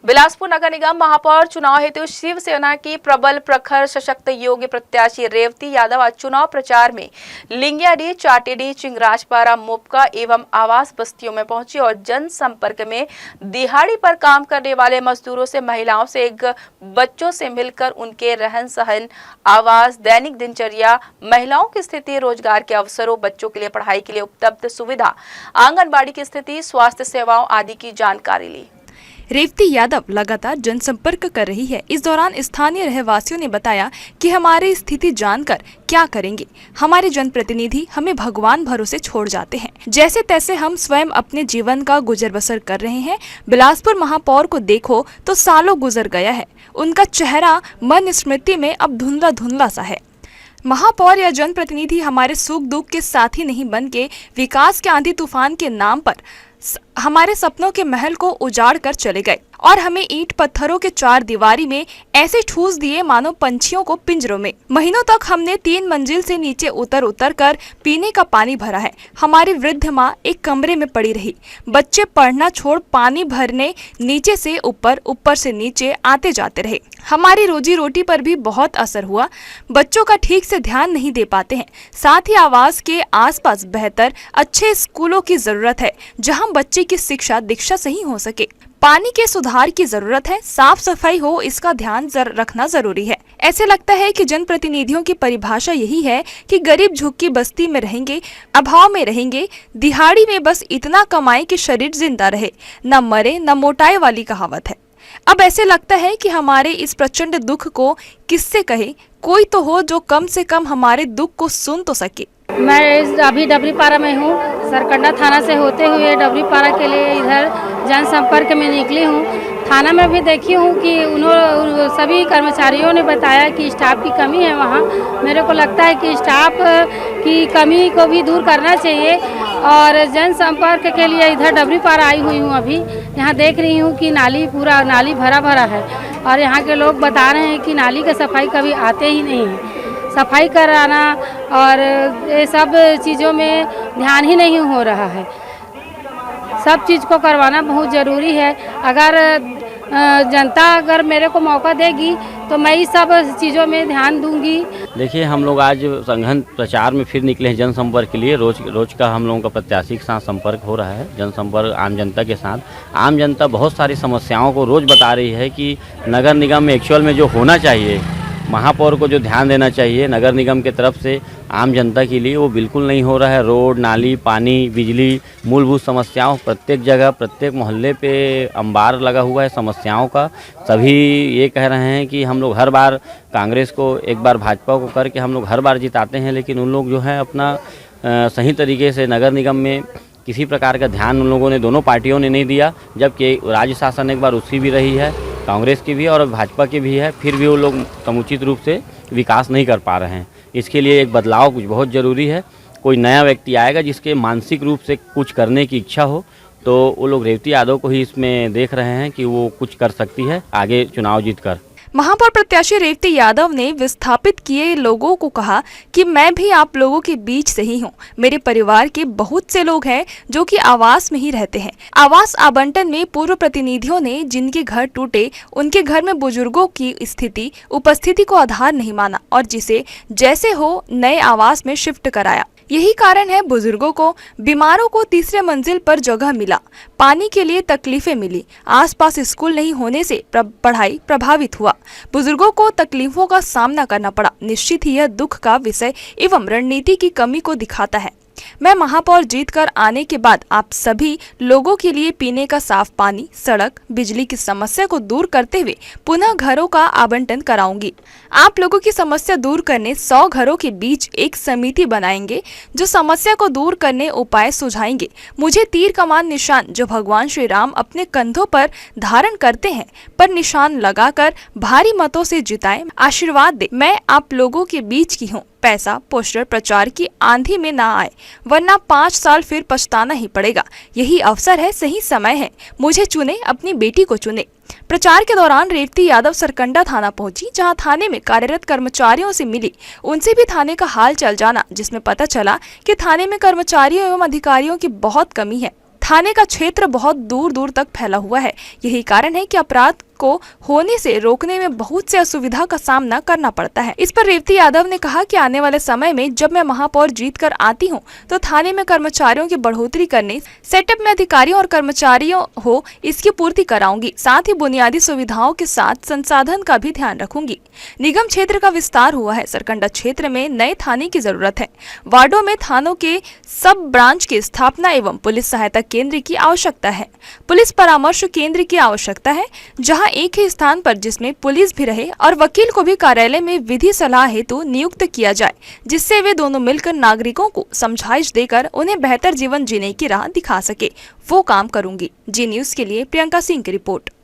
बिलासपुर नगर निगम महापौर चुनाव हेतु शिवसेना की प्रबल प्रखर सशक्त योग्य प्रत्याशी रेवती यादव आज चुनाव प्रचार में लिंगियाडीह, चाटीडीह, चिंगराजपारा, मुपका एवं आवास बस्तियों में पहुंची और जनसंपर्क में दिहाड़ी पर काम करने वाले मजदूरों से, महिलाओं से, एक बच्चों से मिलकर उनके रहन सहन, आवास, दैनिक दिनचर्या, महिलाओं की स्थिति, रोजगार के अवसरों, बच्चों के लिए पढ़ाई के लिए उपलब्ध सुविधा, आंगनबाड़ी की स्थिति, स्वास्थ्य सेवाओं आदि की जानकारी ली। रेवती यादव लगातार जनसंपर्क कर रही है। इस दौरान स्थानीय रहवासियों ने बताया कि हमारी स्थिति जानकर क्या करेंगे, हमारे जनप्रतिनिधि हमें भगवान भरोसे छोड़ जाते हैं, जैसे तैसे हम स्वयं अपने जीवन का गुजर बसर कर रहे हैं। बिलासपुर महापौर को देखो तो सालों गुजर गया है, उनका चेहरा मन स्मृति में अब धुंधला धुंधला सा है। महापौर या जनप्रतिनिधि हमारे सुख दुख के साथी नहीं बन के विकास के आंधी तूफान के नाम पर हमारे सपनों के महल को उजाड़ कर चले गए और हमें ईंट पत्थरों के चार दीवारी में ऐसे ठूस दिए मानो पंछियों को पिंजरों में। महीनों तक हमने 3 मंजिल से नीचे उतर कर पीने का पानी भरा है। हमारी वृद्ध माँ एक कमरे में पड़ी रही। बच्चे पढ़ना छोड़ पानी भरने नीचे से ऊपर, ऊपर से नीचे आते जाते रहे। हमारी रोजी रोटी पर भी बहुत असर हुआ। बच्चों का ठीक से ध्यान नहीं दे पाते हैं। साथ ही आवास के आसपास बेहतर अच्छे स्कूलों की जरूरत है, जहां बच्चे की शिक्षा दीक्षा सही हो सके। पानी के सुधार की जरूरत है, साफ सफाई हो, इसका ध्यान रखना जरूरी है। ऐसे लगता है कि जनप्रतिनिधियों की परिभाषा यही है कि गरीब झुग्गी बस्ती में रहेंगे, अभाव में रहेंगे, दिहाड़ी में बस इतना कमाएं कि शरीर जिंदा रहे, न मरे न मोटाए वाली कहावत है। अब ऐसे लगता है कि हमारे इस प्रचंड दुख को किससे कहे, कोई तो हो जो कम से कम हमारे दुख को सुन तो सके। मैं अभी डबरीपारा में हूँ। सरकंडा थाना से होते हुए डबरीपारा के लिए इधर जनसंपर्क में निकली हूँ। थाना में भी देखी हूँ कि उन्होंने सभी कर्मचारियों ने बताया कि स्टाफ की कमी है वहाँ। मेरे को लगता है कि स्टाफ की कमी को भी दूर करना चाहिए और जनसंपर्क के लिए इधर डबरीपारा आई हुई हूँ। अभी यहाँ देख रही हूँ कि पूरा नाली भरा भरा है और यहाँ के लोग बता रहे हैं कि नाली का सफाई कभी आते ही नहीं है। सफाई कराना और ये सब चीज़ों में ध्यान ही नहीं हो रहा है। सब चीज़ को करवाना बहुत ज़रूरी है। अगर जनता अगर मेरे को मौका देगी तो मैं इस सब चीज़ों में ध्यान दूंगी। देखिए, हम लोग आज संघन प्रचार में फिर निकले हैं जनसंपर्क के लिए। रोज का हम लोगों का प्रत्याशी के साथ संपर्क हो रहा है, जनसंपर्क आम जनता के साथ। आम जनता बहुत सारी समस्याओं को रोज़ बता रही है कि नगर निगम में एक्चुअल में जो होना चाहिए, महापौर को जो ध्यान देना चाहिए नगर निगम के तरफ से आम जनता के लिए, वो बिल्कुल नहीं हो रहा है। रोड, नाली, पानी, बिजली, मूलभूत समस्याओं प्रत्येक जगह, प्रत्येक मोहल्ले पे अंबार लगा हुआ है समस्याओं का। सभी ये कह रहे हैं कि हम लोग हर बार कांग्रेस को, एक बार भाजपा को करके हम लोग हर बार जिताते हैं, लेकिन उन लोग जो है अपना सही तरीके से नगर निगम में किसी प्रकार का ध्यान उन लोगों ने, दोनों पार्टियों ने नहीं दिया। जबकि राज्य शासन एक बार उसकी भी रही है, कांग्रेस की भी और भाजपा की भी है, फिर भी वो लोग समुचित रूप से विकास नहीं कर पा रहे हैं। इसके लिए एक बदलाव कुछ बहुत ज़रूरी है। कोई नया व्यक्ति आएगा जिसके मानसिक रूप से कुछ करने की इच्छा हो, तो वो लोग रेवती यादव को ही इसमें देख रहे हैं कि वो कुछ कर सकती है आगे चुनाव जीतकर। महापौर प्रत्याशी रेवती यादव ने विस्थापित किए लोगों को कहा कि मैं भी आप लोगों के बीच से ही हूँ। मेरे परिवार के बहुत से लोग हैं जो कि आवास में ही रहते हैं। आवास आवंटन में पूर्व प्रतिनिधियों ने जिनके घर टूटे, उनके घर में बुजुर्गों की स्थिति, उपस्थिति को आधार नहीं माना और जिसे जैसे हो नए आवास में शिफ्ट कराया। यही कारण है बुजुर्गों को, बीमारों को तीसरे मंजिल पर जगह मिला, पानी के लिए तकलीफें मिली, आसपास स्कूल नहीं होने से पढ़ाई प्रभावित हुआ, बुजुर्गों को तकलीफों का सामना करना पड़ा। निश्चित ही यह दुख का विषय एवं रणनीति की कमी को दिखाता है। मैं महापौर जीतकर आने के बाद आप सभी लोगों के लिए पीने का साफ पानी, सड़क, बिजली की समस्या को दूर करते हुए पुनः घरों का आवंटन कराऊंगी। आप लोगों की समस्या दूर करने 100 घरों के बीच एक समिति बनाएंगे जो समस्या को दूर करने उपाय सुझाएंगे। मुझे तीर कमान निशान जो भगवान श्री राम अपने कंधों पर धारण करते हैं पर निशान लगाकर भारी मतों से जिताएं, आशीर्वाद दे। मैं आप लोगों के बीच की हूँ। पैसा, पोस्टर, प्रचार की आंधी में ना आए, वरना 5 साल फिर पछताना ही पड़ेगा। यही अवसर है, सही समय है। मुझे चुने, अपनी बेटी को चुने। प्रचार के दौरान रेवती यादव सरकंडा थाना पहुंची, जहां थाने में कार्यरत कर्मचारियों से मिली। उनसे भी थाने का हाल चल जाना, जिसमें पता चला कि थाने में कर्मचारियों एवं अधिकारियों की बहुत कमी है। थाने का क्षेत्र बहुत दूर दूर तक फैला हुआ है। यही कारण है कि अपराध को होने से रोकने में बहुत से असुविधा का सामना करना पड़ता है। इस पर रेवती यादव ने कहा कि आने वाले समय में जब मैं महापौर जीत कर आती हूं, तो थाने में कर्मचारियों की बढ़ोतरी करने, सेटअप में अधिकारियों और कर्मचारियों हो इसकी पूर्ति कराऊंगी। साथ ही बुनियादी सुविधाओं के साथ संसाधन का भी ध्यान रखूंगी। निगम क्षेत्र का विस्तार हुआ है। सरकंडा क्षेत्र में नए थाने की जरूरत है। वार्डों में थानों के सब ब्रांच की स्थापना एवं पुलिस सहायता केंद्र की आवश्यकता है। पुलिस परामर्श केंद्र की आवश्यकता है, जहां एक ही स्थान पर जिसमें पुलिस भी रहे और वकील को भी कार्यालय में विधि सलाह हेतु नियुक्त किया जाए, जिससे वे दोनों मिलकर नागरिकों को समझाइश देकर उन्हें बेहतर जीवन जीने की राह दिखा सके। वो काम करूंगी। जी न्यूज के लिए प्रियंका सिंह की रिपोर्ट।